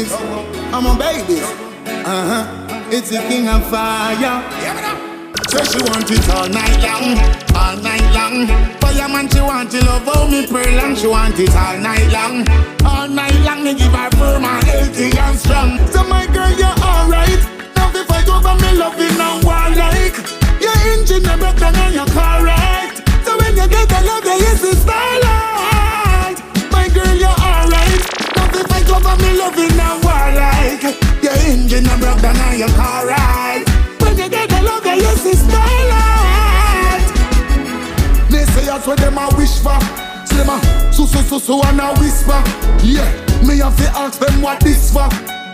babies. I'm on babies. It's a king of fire. So she want it all night long, all night long. Fireman, she want to love how me pearl and she want it all night long, all night long. Me give her firm and healthy and strong. So my girl, you're alright. Now if I go for me loving and war like your engine a broke down and your car right. So when you get the love, yes it's starlight. My girl, you're alright. Now if I go for me loving and war like your engine a broke down and your car right. When you get the love, yes it's starlight. They say that's what them a wish for. Slimmer, so and a whisper. Yeah, me have to ask them what this for.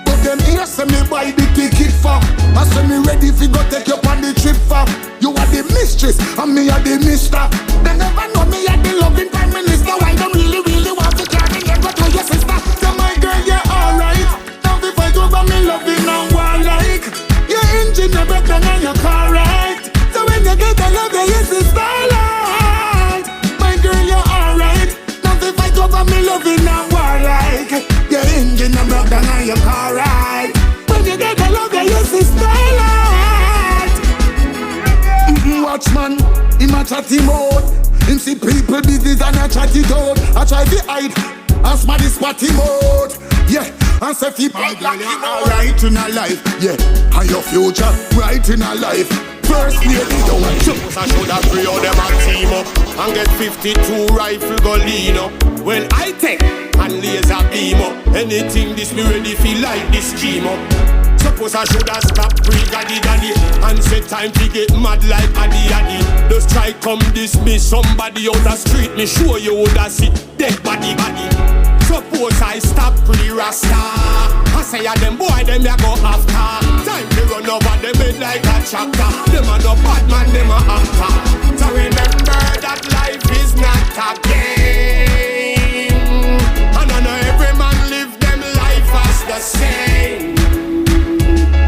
But them here say me buy the ticket for. I say me ready fi go take you on the trip for. You are the mistress and me are the mister. They never know me are the loving prime minister. Why them really want to carry me go to your sister? So my girl, you're alright. Now if I go for me loving and war like your engine a broke down and your car right. So when you get the love, yes it's starlight. My girl, you're alright. Now if I go for me loving and war like your engine a broke down and your car right. When you get the love, yes it's starlight. Watchman, him a chatty mode. Him see people busy and a chatty toad. I try to hide, and smarty spotty mode. Yeah, and say fi bad like you alright in a life. Yeah, and your future right in a life. First lady don't want you. I should have three of them and team up and get 52 rifle go lean up. Well, I take and laser beam up. Anything this me ready feel like this scheme up. Suppose I should have stopped pre-gaddy daddy and said time to get mad like addy addy. Just try come dismiss somebody out the street. Me sure you woulda see dead body. Suppose I stop pre-rasta. I say ya them boy them ya go after. Time to run over them head like a chapter. Them a no bad man, them a actor. So remember that life is not a game. And I know every man live them life as the same.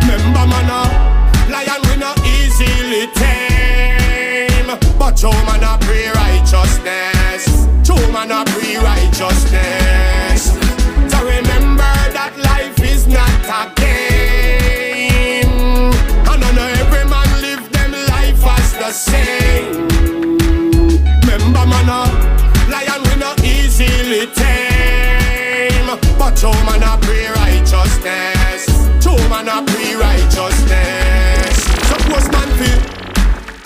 Remember man lion we no easily tame. But show man a pray righteousness. Show man a pray righteousness. So remember that life is not a game. And I know every man live them life as the same. Remember man lion we no easily tame. But show man a pray righteousness. Show man a pray righteousness. Suppose man feel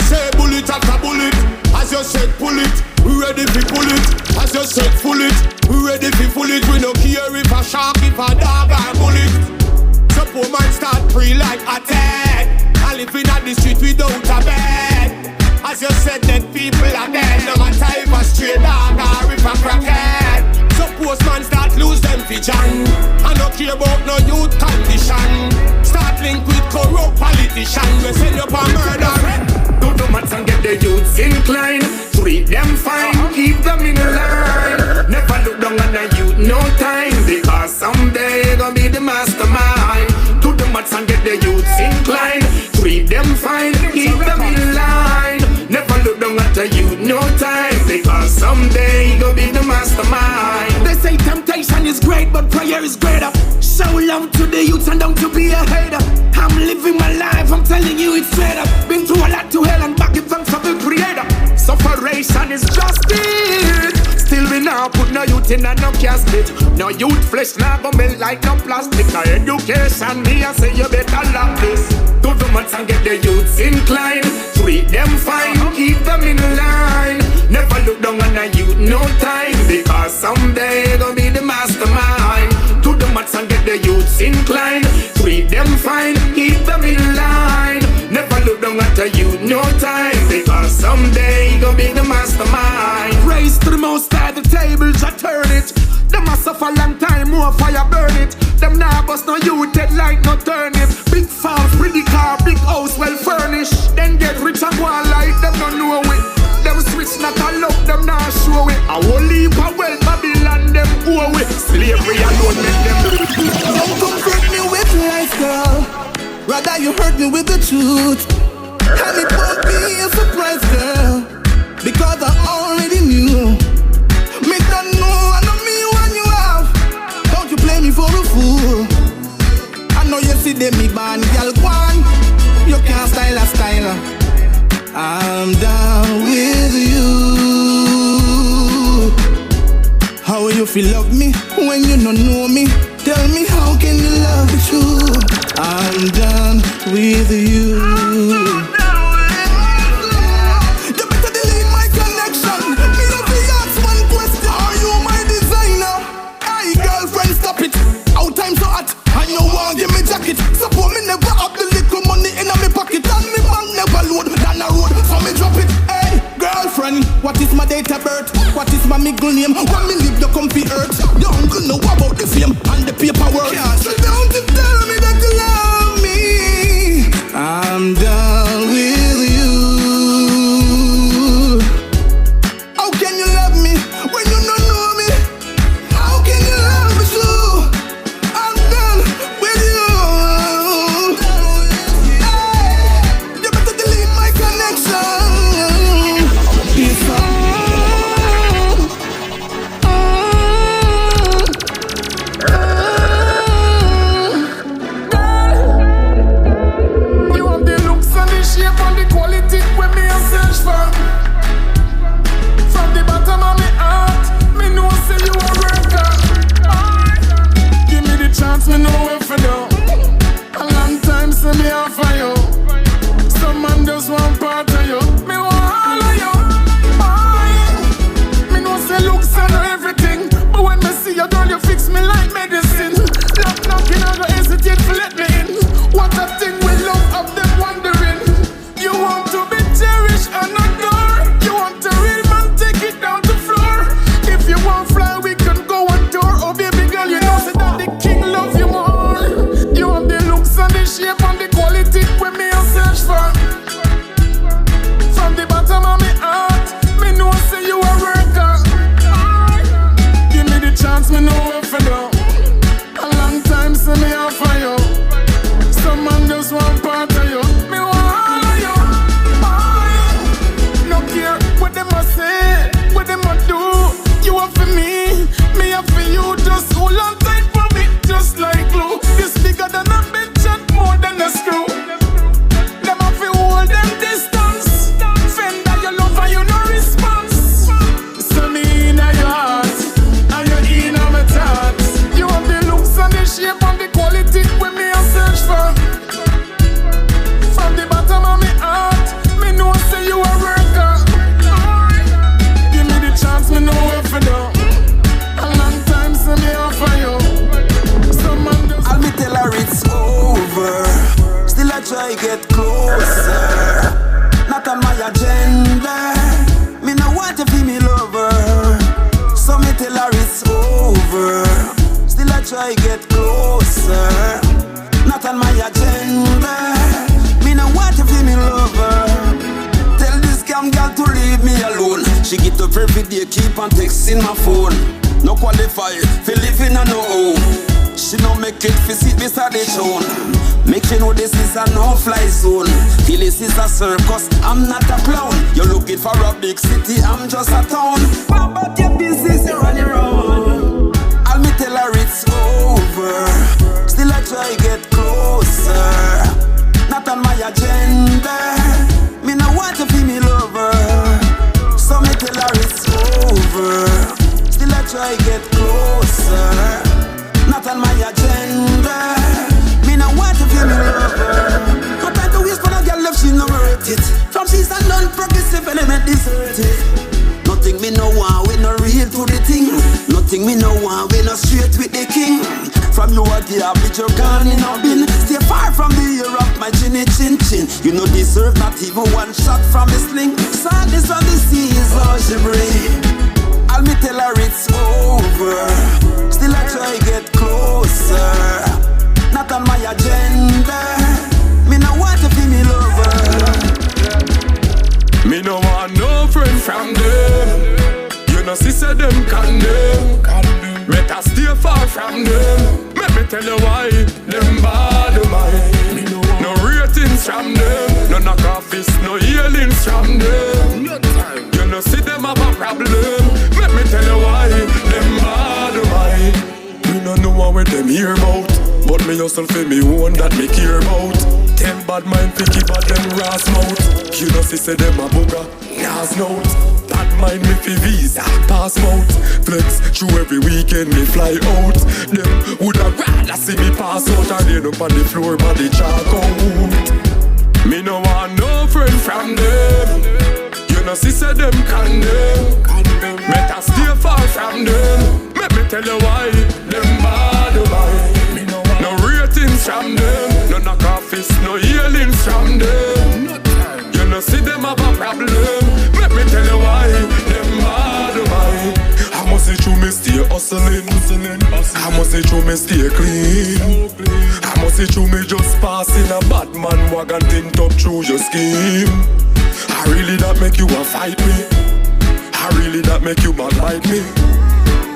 say bullet after bullet. As you said pull it, we ready fi pull it. As you said full it, we ready fi full it. We no care if a shark, if a dog or bullet. So poor man start free like a dead. I live in the street without a bed. As you said that people are dead. No matter if a stray dog or if a crackhead. Suppose man start lose them vision. I no care about no youth condition. Start link with corrupt politician. We send you for murder. Do the maths and get the youths inclined. Treat them fine, keep them in line. Never look down on a youth, no time. Because someday gonna be the mastermind. Do the maths and get the youths inclined. Treat them fine, keep them in line. Never look down at a youth, no time. Because someday gonna be the mastermind. They say temptation is great, but prayer is greater. Show love to the youth and don't to be a hater. I'm living my life, I'm telling you it's straight up. Been through a lot to hell and back, give thanks for the creator. Sufferation is justice. Still we now put no youth in a no casket. No youth flesh now go melt like no plastic. No education, me I say you better love this. Do the maths and get the youths inclined. Treat them fine, keep them in line. Never look down on a youth, no time. Because someday gonna be the mastermind. Do the maths and get the youths inclined. Treat them fine, keep them in line. Never look down at a youth, no time. Because someday gonna be the mastermind. Praise to the most high, the tables are turn it. Them a suffer long time, more fire burn it. Them nah bust no youth, head like no turnip. Big farms, pretty car, big house, well furnished. Then get rich and go on like them don't know it. Them switch not a love, them not show it. I won't leave a well, Babylon, them owe it. Slavery alone make them. Don't comfort me with lies, girl. Rather you hurt me with the truth. And it won't be a surprise, girl. Because I already knew. Me don't know, I know me when you have. Don't you play me for a fool. day me born, girl, go on. You can't style a styler. I'm down with you. How you feel love me when you don't know me? Tell me how can you love the truth? I'm done with you. You better delete my connection. Me love to ask one question. Are you my designer? Hey girlfriend, stop it. Out time so hot. And you want give me jacket. Support me never have the little money in my pocket. And me man never load down the road. So me drop it. Hey girlfriend, what is my date of birth? What is my middle name? When me leave the comfy earth. The uncle know about the fame and the paperwork. So don't you tell me that you love me. I'm done with you. How can you love me when you don't know me? How can you love me so? I'm done with you. Hey, you better delete my connection. You have the looks and the shape and the quality when me a search for. From the bottom of my heart, me know say you a worker. Give me the chance, me know where for do. A long time say me off for you. Some man just want part of you. Me want all of you. Me know say looks and everything, but when me see you, girl, you fix me like medicine. Knock knocking, I go hesitate to let me in. What a thing we love of them wondering. You want to be cherished and adored. You want a real man, take it down to floor. If you want fly, we can go on tour. Oh baby girl, you know say that the king love you more. You have the looks and the shape and the quality when me a search for. From the bottom of my heart, me know say you a worker. Give me the chance, me know where for do. A long time say me off for you. Some man just want part of you. Me want all of you. No care what them a say, what them a do. You are for me are for you. Just hold on tight for me, just like glue. This bigger than a bitch and more than a screw. Them a fi hold them distance. Fender your love and you no response. So me in your heart and you in my thoughts. You have the looks and the shape and the quality when me a search for. From the bottom of my heart, me know say you a worker. Give me the chance, me know where for do. A long time say me off for you. Some man just I'll me tell her it's over. Still I try get closer. Not on my agenda. Me no want to be me lover. So me tell her it's over. Still I try get closer. Not on my agenda. Me no want to be me lover. Tell this scam girl to leave me alone. She get up every day, keep on texting my phone. No qualify, fi living on no home. She no make it fi sit beside the throne. Make you know this is a no-fly zone. Feel this is a circus, I'm not a clown. You're looking for a big city, I'm just a town. What about your business, you run your own. I'll me tell her it's over. Still I try get closer. Not on my agenda. Me no want to be me lover. So me tell her it's over. Still I try get closer. Not on my agenda. Me no want to be me lover. No time to waste for a girl if she no worth it. From she's a non-progressive element deserted. Nothing me no want, we no real to the thing. Nothing me no want, we no straight with the king. From you a garbage, you're gone in a bin. Stay far from the ear of my chinny chin chin. You no deserve not even one shot from a sling. Sadness on the sea is all she bring. I'll me tell her it's over. Still I try get closer. Not on my agenda. Me no want to be me lover. me no want no friend from them. You know sister them condemn. Better stay far from them. Let me tell you why. Them bad mind. Me no want no ratings from them. No knock off fist, no healings from them. You know see them have a problem. Let me tell you why. Them bad mind. We no know what them hear about. but me hustle for me own that me care about. Them bad mind picky but them ras mouth. You know say them a booger, nas note. Bad mind me fi visa, pass mouth. Flex through every weekend me fly out. Them woulda rather see me pass out and lay up on the floor but they chalk out. Me no want no friend from them. You know see say them condemn. Better stay far from them. Let me tell you why. Them bad mind. Me no want no ratings from them. No knock off fist, no healings from them. You know see them have a problem. Let me tell you why. Them bad mind. I must say true me stay hustling. I must say true me stay clean. I must say true me just passing a bad man wagon tint up through your scheme. I really that make you a fight me. I really that make you mad like me.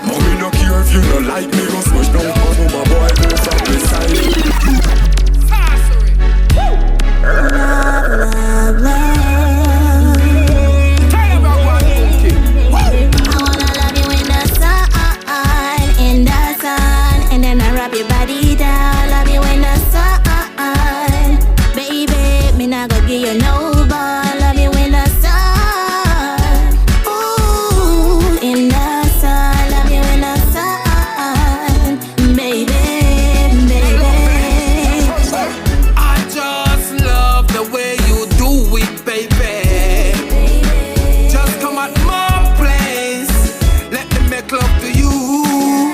But me no care if you no like me. Go smash down for my boy go from the side. Love, love. I wanna love you in the sun, and then I wrap your body down. Love you in the sun, baby. Me not gonna give you no ball. Love you in the sun, ooh, in the sun. Love you in the sun, baby, baby. I just love the way you do it, baby. Just come at my place. Let me make love to you.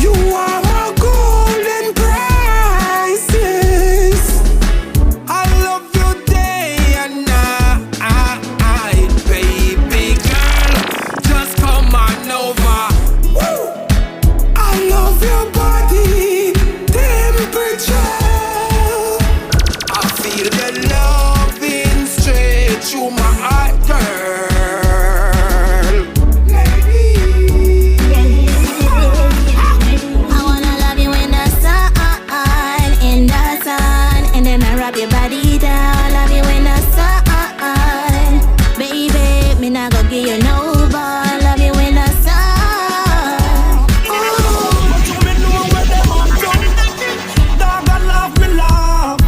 You are a golden prize, yes. I love you day and night, baby girl. Just come on over. Woo! I love your body temperature. I feel the loving straight through my heart, girl. Lady. I wanna love you in the sun, and then I wrap your body down. Love you in the sun, baby. Me not gonna give you no ball. Love you in the sun. Ooh. But you me know where them up from. Dog I love me love.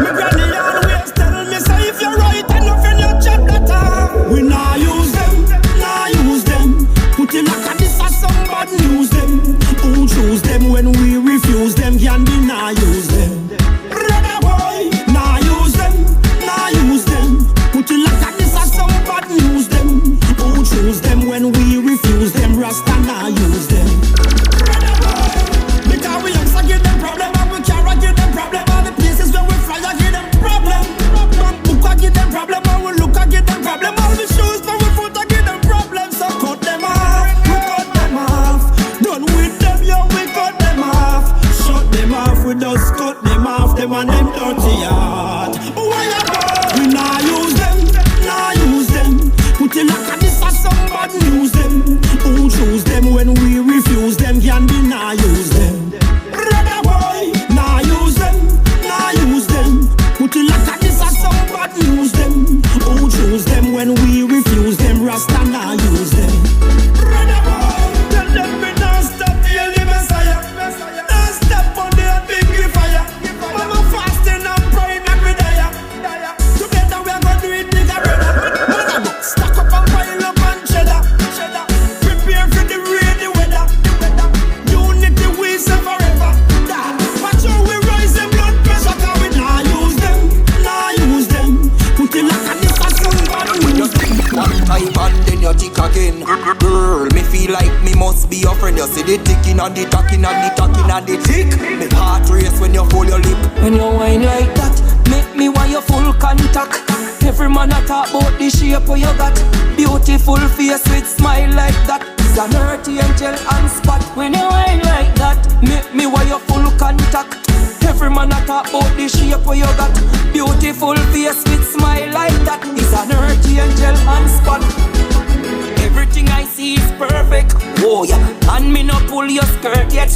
Me granny always tell me say if you're right enough in your check that time. We nah use them, nah use them. Put it like a this or somebody use them. Who choose them when we refuse them? Can be nah use them. Brother boy, nah use them, nah use them. Put it like a this or somebody use them. Who choose them when we refuse them? Rasta nah use them. Brother boy, because we youngster give them problem and we can't give them problem. All the places where we fly I give them problem. Book I give them problem and we look I give them problem. All the shoes for we foot I give them problem. So cut them off, we cut them off. Done with them, yo, we cut them off. Shut them off, we just cut them off. Them and them dirty heart. Why you go? We nah use them, nah use them. Put it like a this or somebody use them. Who choose them when we refuse them? Can be nah use them. Brother boy, nah use them, nah use them. Put it like a this or somebody use them. Who choose them when we refuse them? Rasta nah use them. Brother boy, tell them we don't stop till the Messiah. Don't step on the big fire. Mama fasting and praying and we die. Together we are gonna do it bigger, brother. Stack up and pile up and cheddar. Prepare for the rainy weather. Unity we say forever. Watch how we rise the blood pressure. Cause we nah use them, nah use them. Put it like a this or somebody use them. One time and then you tick again. Girl, me feel like me must be your friend. You see the ticking and the talking and the talking and the tick. Me heart race when you fold your lip. When you whine like that, make me want your full contact. Every man a talk about the shape you got. Beautiful face with smile like that. It's an earthy angel and spot. When you whine like that, make me want your full contact. Every man a talk about the shape you got. Beautiful face with smile like that. It's an earthy angel and spot. Everything I see is perfect. Oh yeah, and me no pull your skirt yet.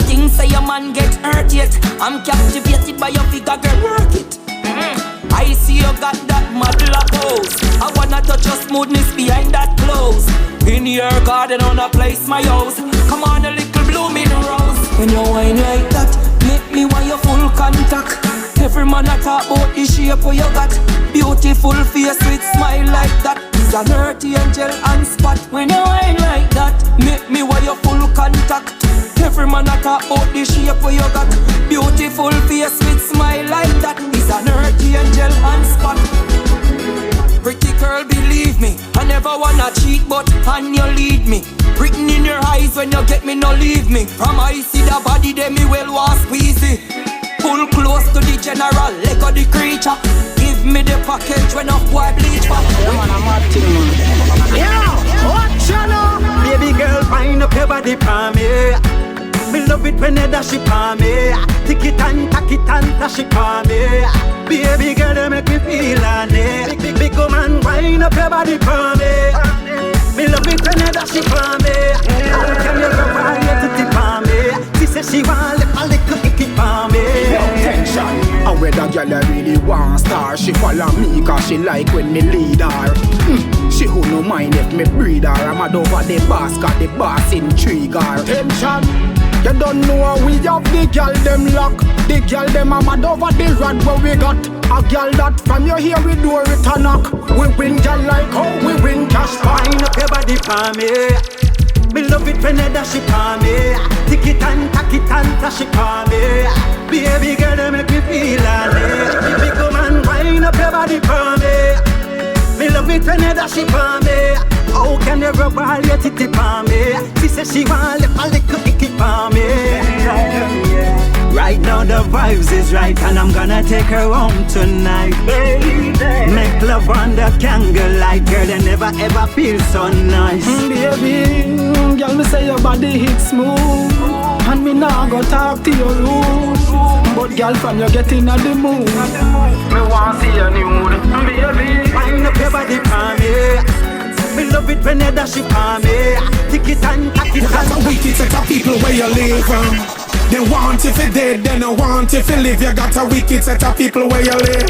Things say your man get hurt yet. I'm captivated by your figure, girl, work it. I see you got that model pose. I wanna touch your smoothness behind that clothes. In your garden, I wanna place my house. Come on, a little blooming rose. When you whine like that, make me want your full contact. Every man a talk about the shape of you got. Beautiful face with smile like that. Is an earthy angel and spot. When you whine like that, make me want your full contact. Every man a talk about the shape of you got. Beautiful face with smile like that. Is an earthy angel and spot. Pretty girl, believe me, I never wanna cheat, but and you lead me. Written in your eyes when you get me, no leave me. From I see the body, then me well was squeezy. Pull close to the general, let go the creature. Give me the package when off boy bleach back. Yeah, watch you now. Baby girl, wind up your body for me. Me love it when you dash it for me. Tick it and tack it and dash it for me. Baby girl, you make me feel on it. Big woman, wind up your body for me. Me love it when you dash it for me. How can you go find your titty for me? She says she want a little kick it for me. No tension. And whether girl you really want star, she follow me cause she like when me lead her. She who no mind if me breed her. I'm mad over the boss cause the boss intrigue her. Tension. You don't know how we have the girl them lock. The girl them a mad over the rod where we got. A girl that from you here we do it a knock. We win girl like how we win cash. Wind up your body for me. Me love it when you dash it for me. Tick it and tack it and dash it for me. Baby girl, you make me feel on it. Big woman, wind up your body for me. Me love it when you dash it for me. How can you rub all your titty for me? She says she want a little kick it for me. Right now the vibes is right and I'm gonna take her home tonight. Baby, make love on the candlelight. Girl, you never ever feel so nice. Baby, girl, me say your body hit smooth. And me now go talk to your rude. But girl, from you get in at the mood, me want see you nude. Baby, wind up your body for me. Me love it when you dash it for me. Tick it and tack it. You got a wicked set of people where you live. They want if you dead, they don't want if you live. You got a wicked set of people where you live.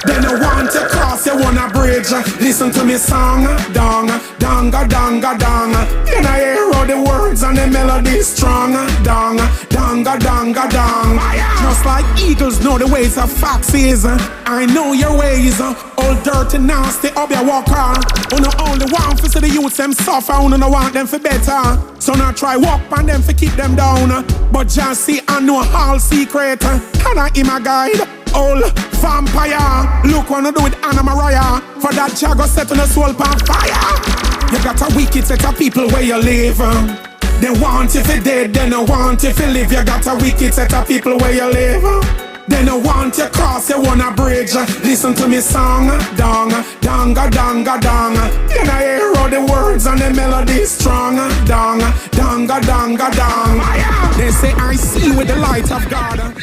They don't want to cross, you wanna bridge. Listen to me song, dong, donga, donga, dong. You know hear all the words and the melody strong, dong, donga, donga, dong. Just like eagles know the ways of foxes, I know your ways. All dirty, nasty, up your walker. Uno only want to see the youths them suffer. Uno no want them for better. So now try walk on them for keep them down. But just see I know all secret. Can I in my guide? Old vampire. Look what I do with Anna Mariah. For that Jago setting the soul on fire. You got a wicked set of people where you live. They want if you dead, they don't want if you live. You got a wicked set of people where you live. They don't want you cross, you wanna bridge. Listen to me song, dong, donga, donga, dong. You know hear all the words and the melody strong, dong, donga, donga, dong. They say I see with the light of God.